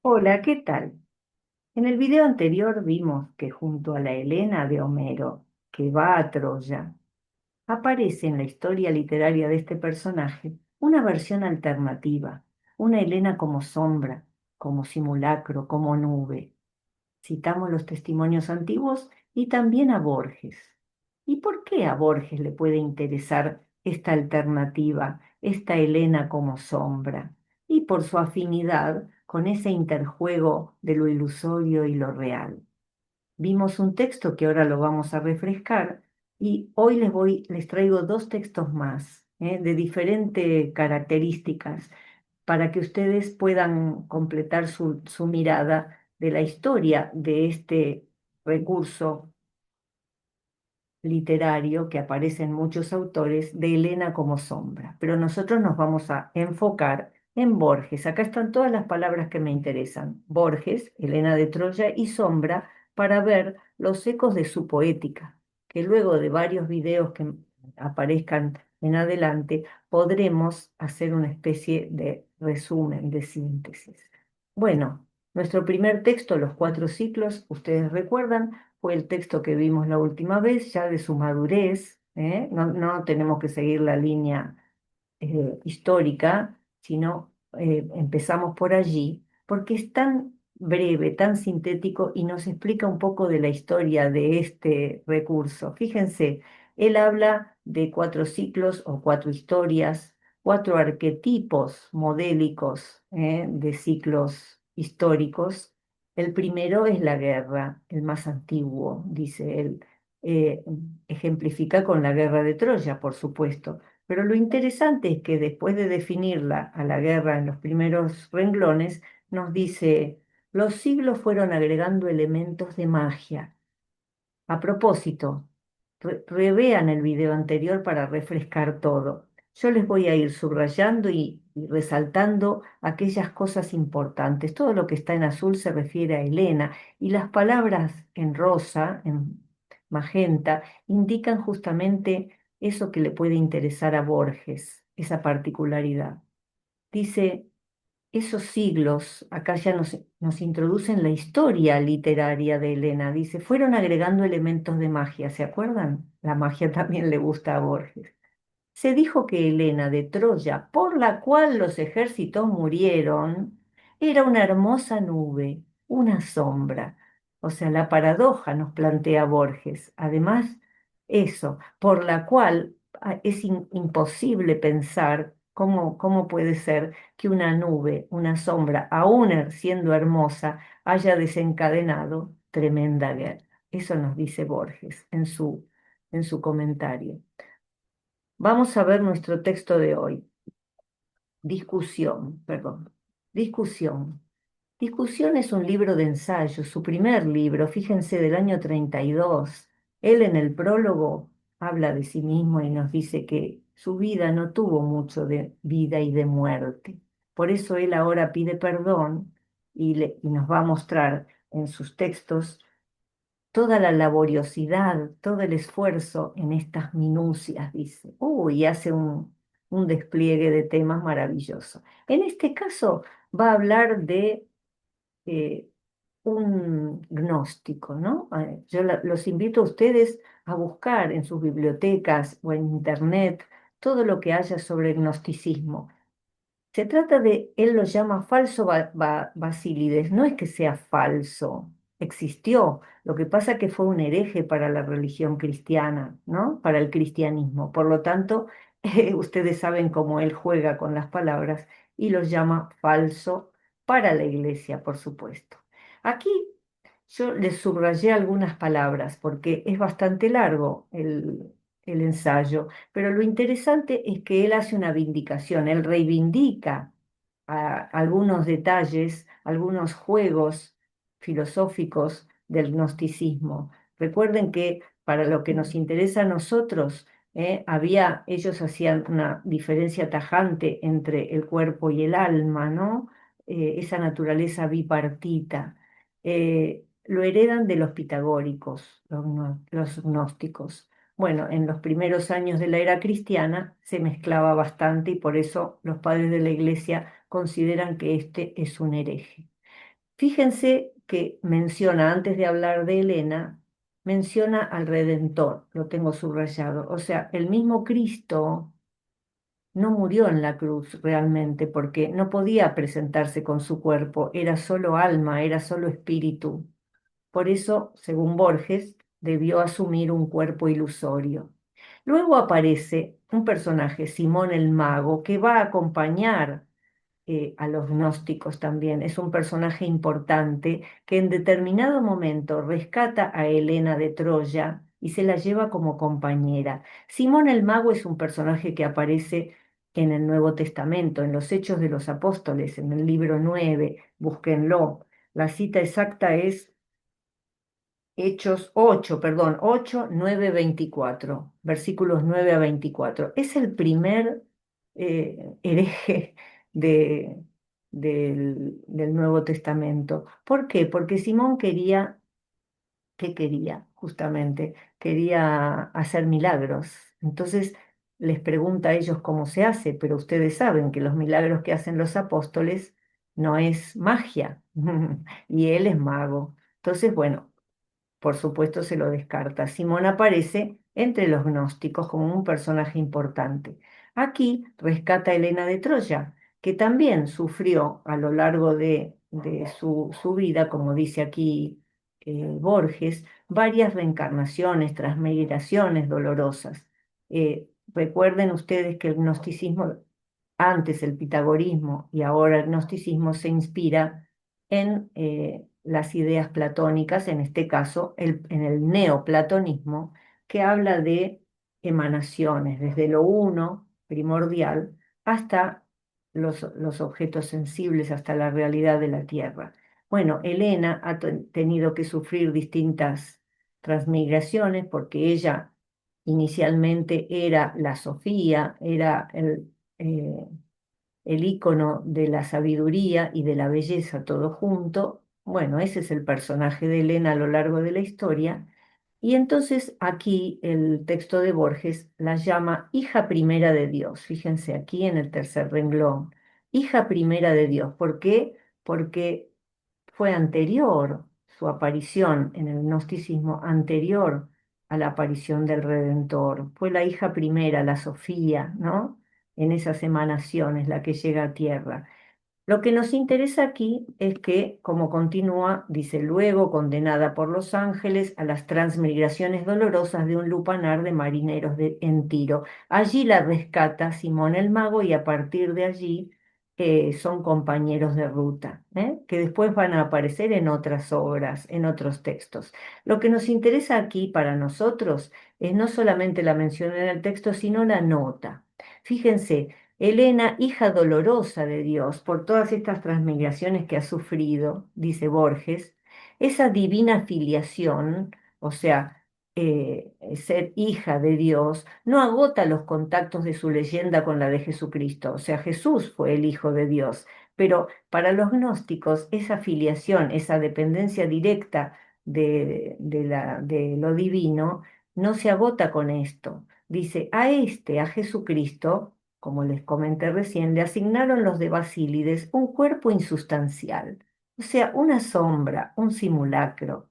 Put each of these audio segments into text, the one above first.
Hola, ¿qué tal? En el video anterior vimos que junto a la Helena de Homero, que va a Troya, aparece en la historia literaria de este personaje una versión alternativa, una Helena como sombra, como simulacro, como nube. Citamos los testimonios antiguos y también a Borges. ¿Y por qué a Borges le puede interesar esta alternativa, esta Helena como sombra? Y por su afinidad con ese interjuego de lo ilusorio y lo real. Vimos un texto que ahora lo vamos a refrescar y hoy les traigo dos textos más, de diferentes características para que ustedes puedan completar su mirada de la historia de este recurso literario que aparece en muchos autores de Helena como sombra. Pero nosotros nos vamos a enfocar en Borges. Acá están todas las palabras que me interesan. Borges, Helena de Troya y sombra para ver los ecos de su poética, que luego de varios videos que aparezcan en adelante podremos hacer una especie de resumen, de síntesis. Bueno, nuestro primer texto, Los Cuatro Ciclos, ustedes recuerdan, fue el texto que vimos la última vez, ya de su madurez, ¿eh? No tenemos que seguir la línea histórica, sino empezamos por allí, porque es tan breve, tan sintético y nos explica un poco de la historia de este recurso. Fíjense, él habla de cuatro ciclos o cuatro historias, cuatro arquetipos modélicos de ciclos históricos. El primero es la guerra, el más antiguo, dice él. Eh, Ejemplifica con la guerra de Troya, por supuesto, pero lo interesante es que después de definirla a la guerra en los primeros renglones, nos dice, los siglos fueron agregando elementos de magia. A propósito, revean el video anterior para refrescar todo. Yo les voy a ir subrayando y resaltando aquellas cosas importantes. Todo lo que está en azul se refiere a Helena y las palabras en rosa, en magenta, indican justamente eso que le puede interesar a Borges, esa particularidad. Dice, esos siglos, acá ya nos introducen la historia literaria de Helena, dice, fueron agregando elementos de magia, ¿se acuerdan? La magia también le gusta a Borges. Se dijo que Helena de Troya, por la cual los ejércitos murieron, era una hermosa nube, una sombra. O sea, la paradoja nos plantea Borges. Además, eso, por la cual es imposible pensar cómo puede ser que una nube, una sombra, aún siendo hermosa, haya desencadenado tremenda guerra. Eso nos dice Borges en su comentario. Vamos a ver nuestro texto de hoy. Discusión, perdón. Discusión. Discusión es un libro de ensayo, su primer libro, fíjense, del año 32. Él en el prólogo habla de sí mismo y nos dice que su vida no tuvo mucho de vida y de muerte. Por eso él ahora pide perdón y nos va a mostrar en sus textos toda la laboriosidad, todo el esfuerzo en estas minucias, dice. Y hace un despliegue de temas maravilloso. En este caso va a hablar de eh, un gnóstico, ¿no? Yo los invito a ustedes a buscar en sus bibliotecas o en internet todo lo que haya sobre el gnosticismo. Se trata de, él lo llama falso Basílides, no es que sea falso, existió, lo que pasa que fue un hereje para la religión cristiana, ¿no? Para el cristianismo. Por lo tanto, ustedes saben cómo él juega con las palabras y los llama falso para la iglesia, por supuesto. Aquí yo les subrayé algunas palabras porque es bastante largo el ensayo, pero lo interesante es que él hace una vindicación, él reivindica algunos detalles, algunos juegos filosóficos del gnosticismo. Recuerden que para lo que nos interesa a nosotros, ellos hacían una diferencia tajante entre el cuerpo y el alma, ¿no? Esa naturaleza bipartita. Lo heredan de los pitagóricos, los gnósticos. Bueno, en los primeros años de la era cristiana se mezclaba bastante y por eso los padres de la iglesia consideran que este es un hereje. Fíjense que menciona, antes de hablar de Helena, menciona al Redentor, lo tengo subrayado. O sea, el mismo Cristo no murió en la cruz realmente porque no podía presentarse con su cuerpo, era solo alma, era solo espíritu. Por eso, según Borges, debió asumir un cuerpo ilusorio. Luego aparece un personaje, Simón el Mago, que va a acompañar a los gnósticos también. Es un personaje importante que en determinado momento rescata a Helena de Troya y se la lleva como compañera. Simón el Mago es un personaje que aparece en el Nuevo Testamento, en los Hechos de los Apóstoles, en el libro 9. Búsquenlo. La cita exacta es Hechos 8, perdón, 8, 9, 24, versículos 9 a 24. Es el primer hereje de, del Nuevo Testamento. ¿Por qué? Porque Simón quería, ¿qué quería? Justamente, quería hacer milagros. Entonces les pregunta a ellos cómo se hace, pero ustedes saben que los milagros que hacen los apóstoles no es magia, y él es mago. Entonces, bueno, por supuesto se lo descarta. Simón aparece entre los gnósticos como un personaje importante. Aquí rescata a Helena de Troya, que también sufrió a lo largo de su vida, como dice aquí Borges, varias reencarnaciones, transmigraciones dolorosas. Recuerden ustedes que el gnosticismo, antes el pitagorismo y ahora el gnosticismo, se inspira en las ideas platónicas, en este caso en el neoplatonismo, que habla de emanaciones, desde lo uno, primordial, hasta los objetos sensibles, hasta la realidad de la Tierra. Bueno, Helena ha tenido que sufrir distintas transmigraciones porque ella inicialmente era la Sofía, era eh, el ícono de la sabiduría y de la belleza todo junto. Bueno, ese es el personaje de Helena a lo largo de la historia. Y entonces aquí el texto de Borges la llama hija primera de Dios. Fíjense aquí en el tercer renglón, hija primera de Dios. ¿Por qué? Porque fue anterior su aparición en el gnosticismo, anterior a la aparición del Redentor. Fue la hija primera, la Sofía, ¿no? En esas emanaciones, la que llega a tierra. Lo que nos interesa aquí es que, como continúa, dice, luego condenada por los ángeles a las transmigraciones dolorosas de un lupanar de marineros en Tiro. Allí la rescata Simón el Mago y a partir de allí son compañeros de ruta, que después van a aparecer en otras obras, en otros textos. Lo que nos interesa aquí para nosotros es no solamente la mención en el texto, sino la nota. Fíjense, Helena, hija dolorosa de Dios por todas estas transmigraciones que ha sufrido, dice Borges, esa divina filiación, o sea, ser hija de Dios, no agota los contactos de su leyenda con la de Jesucristo, o sea, Jesús fue el Hijo de Dios, pero para los gnósticos esa filiación, esa dependencia directa de lo divino, no se agota con esto. Dice, a Jesucristo, como les comenté recién, le asignaron los de Basílides un cuerpo insustancial, o sea, una sombra, un simulacro.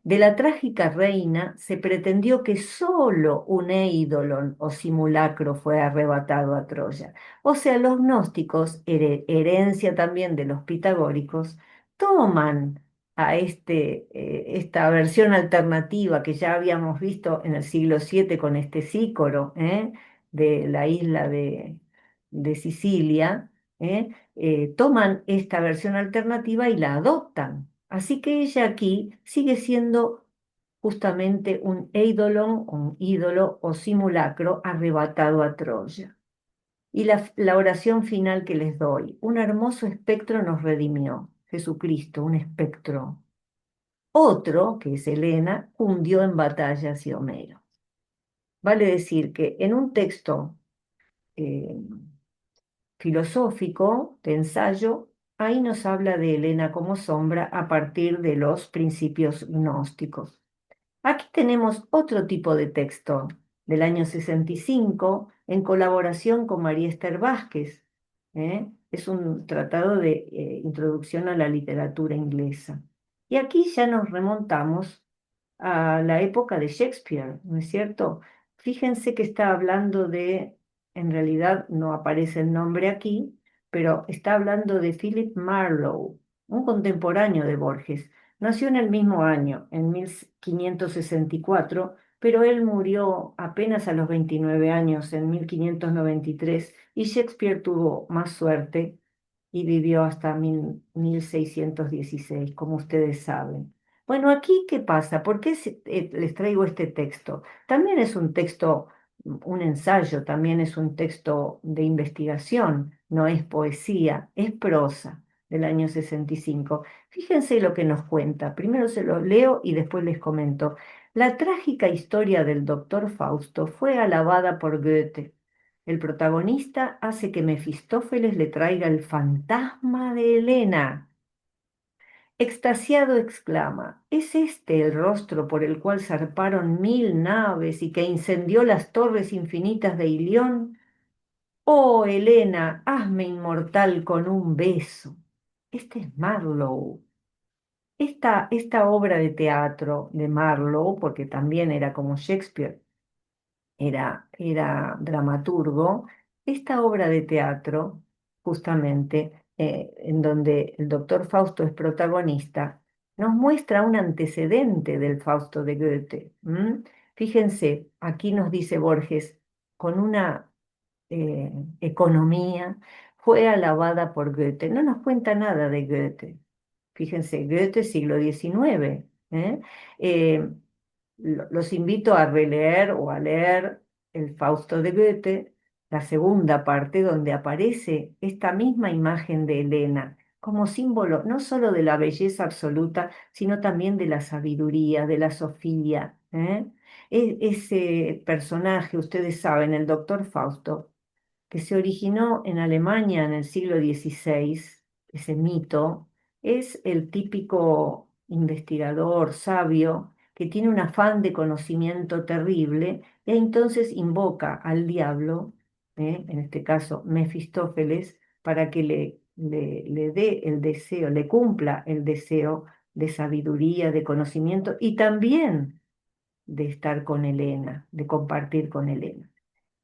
De la trágica reina se pretendió que sólo un eidolon o simulacro fue arrebatado a Troya. O sea, los gnósticos, herencia también de los pitagóricos, toman a esta versión alternativa que ya habíamos visto en el siglo VII con este Sícoro, de la isla de Sicilia, toman esta versión alternativa y la adoptan. Así que ella aquí sigue siendo justamente un eidolon, un ídolo o simulacro arrebatado a Troya. Y la oración final que les doy, un hermoso espectro nos redimió, Jesucristo, un espectro. Otro, que es Helena, hundió en batalla hacia Homero. Vale decir que en un texto eh, filosófico de ensayo, ahí nos habla de Helena como sombra a partir de los principios gnósticos. Aquí tenemos otro tipo de texto del año 65 en colaboración con María Esther Vázquez, ¿eh? Es un tratado de introducción a la literatura inglesa. Y aquí ya nos remontamos a la época de Shakespeare, ¿no es cierto? Fíjense que está hablando de, en realidad no aparece el nombre aquí, pero está hablando de Philip Marlowe, un contemporáneo de Borges. Nació en el mismo año, en 1564, pero él murió apenas a los 29 años, en 1593, y Shakespeare tuvo más suerte y vivió hasta 1616, como ustedes saben. Bueno, aquí, ¿qué pasa? ¿Por qué les traigo este texto? También es un texto, un ensayo, también es un texto de investigación, no es poesía, es prosa del año 65. Fíjense lo que nos cuenta. Primero se lo leo y después les comento. La trágica historia del doctor Fausto fue alabada por Goethe. El protagonista hace que Mefistófeles le traiga el fantasma de Helena. Extasiado exclama, ¿es este el rostro por el cual zarparon 1000 naves y que incendió las torres infinitas de Ilión? Oh, Helena, hazme inmortal con un beso. Este es Marlowe. Esta obra de teatro de Marlowe, porque también era como Shakespeare, era dramaturgo, esta obra de teatro, justamente, en donde el doctor Fausto es protagonista, nos muestra un antecedente del Fausto de Goethe. ¿M? Fíjense, aquí nos dice Borges, con una economía, fue alabada por Goethe. No nos cuenta nada de Goethe. Fíjense, Goethe siglo XIX. ¿Eh? Eh, los invito a releer o a leer el Fausto de Goethe, la segunda parte, donde aparece esta misma imagen de Helena como símbolo no solo de la belleza absoluta, sino también de la sabiduría, de la sofía. ¿Eh? Ese personaje, ustedes saben, el doctor Fausto, que se originó en Alemania en el siglo XVI, ese mito, es el típico investigador sabio que tiene un afán de conocimiento terrible e entonces invoca al diablo, en este caso Mefistófeles, para que le dé el deseo, le cumpla el deseo de sabiduría, de conocimiento y también de estar con Helena, de compartir con Helena.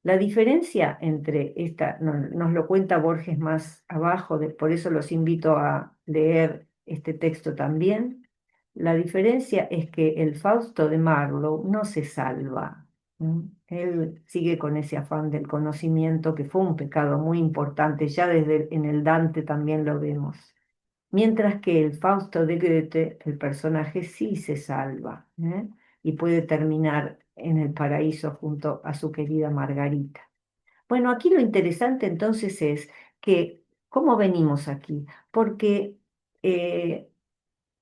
La diferencia entre esta, nos lo cuenta Borges más abajo, por eso los invito a leer este texto también. La diferencia es que el Fausto de Marlowe no se salva. Él sigue con ese afán del conocimiento, que fue un pecado muy importante, ya desde en el Dante también lo vemos. Mientras que el Fausto de Goethe, el personaje sí se salva, y puede terminar en el paraíso junto a su querida Margarita. Bueno, aquí lo interesante entonces es que, ¿cómo venimos aquí? Porque,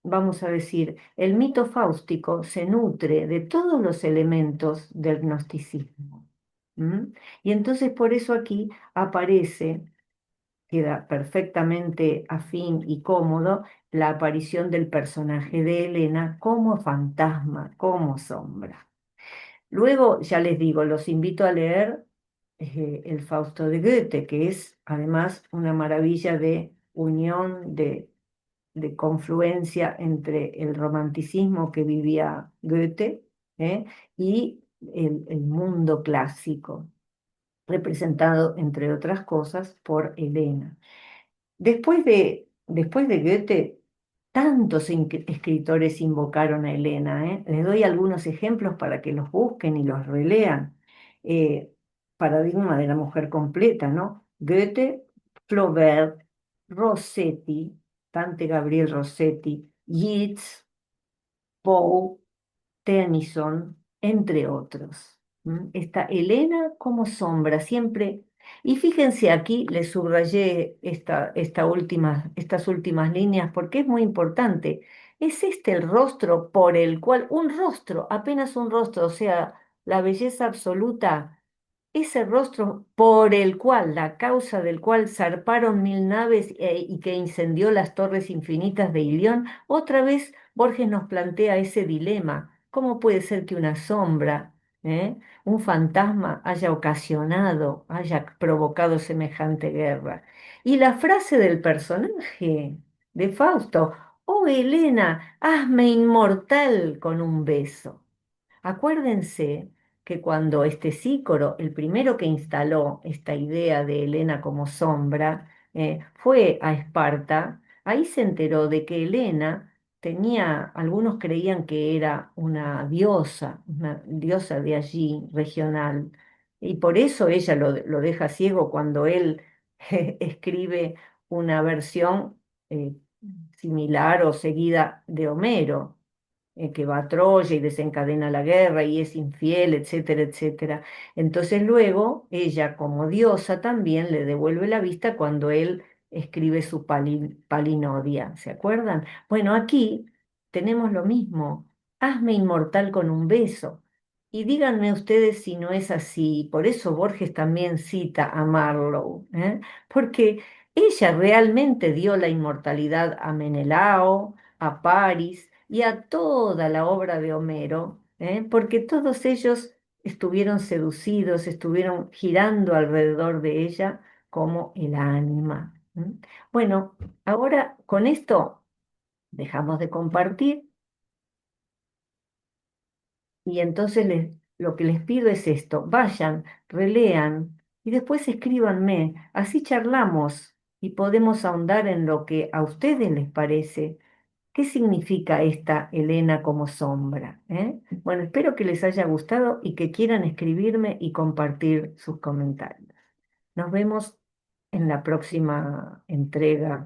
vamos a decir, el mito fáustico se nutre de todos los elementos del gnosticismo. ¿M? Y entonces por eso aquí aparece, queda perfectamente afín y cómodo, la aparición del personaje de Helena como fantasma, como sombra. Luego, ya les digo, los invito a leer el Fausto de Goethe, que es además una maravilla de unión, de confluencia entre el romanticismo que vivía Goethe, y el mundo clásico, representado, entre otras cosas, por Helena. Después de Goethe, tantos escritores invocaron a Helena, ¿eh? Les doy algunos ejemplos para que los busquen y los relean. Eh, Paradigma de la mujer completa, ¿no? Goethe, Flaubert, Rossetti, Dante Gabriel Rossetti, Yeats, Poe, Tennyson, entre otros. Está Helena como sombra, siempre. Y fíjense aquí, les subrayé estas últimas líneas porque es muy importante. Es este el rostro por el cual, un rostro, apenas un rostro, o sea, la belleza absoluta, ese rostro por el cual, la causa del cual zarparon 1000 naves y que incendió las torres infinitas de Ilión, otra vez Borges nos plantea ese dilema. ¿Cómo puede ser que una sombra ¿eh? Un fantasma haya ocasionado, haya provocado semejante guerra. Y la frase del personaje de Fausto, oh Helena, hazme inmortal con un beso. Acuérdense que cuando este Sícoro, el primero que instaló esta idea de Helena como sombra, fue a Esparta, ahí se enteró de que Helena tenía, algunos creían que era una diosa de allí, regional, y por eso ella lo deja ciego cuando él escribe una versión eh, similar o seguida de Homero, que va a Troya y desencadena la guerra y es infiel, etcétera, etcétera. Entonces luego ella como diosa también le devuelve la vista cuando él escribe su Palinodia, ¿se acuerdan? Bueno, aquí tenemos lo mismo. Hazme inmortal con un beso. Y díganme ustedes si no es así. Por eso Borges también cita a Marlowe, ¿eh? Porque ella realmente dio la inmortalidad a Menelao, a Paris y a toda la obra de Homero, porque todos ellos estuvieron seducidos, estuvieron girando alrededor de ella como el ánima. Bueno, ahora con esto dejamos de compartir y entonces lo que les pido es esto, vayan, relean y después escríbanme, así charlamos y podemos ahondar en lo que a ustedes les parece. ¿Qué significa esta Helena como sombra? Bueno, espero que les haya gustado y que quieran escribirme y compartir sus comentarios. Nos vemos en la próxima entrega.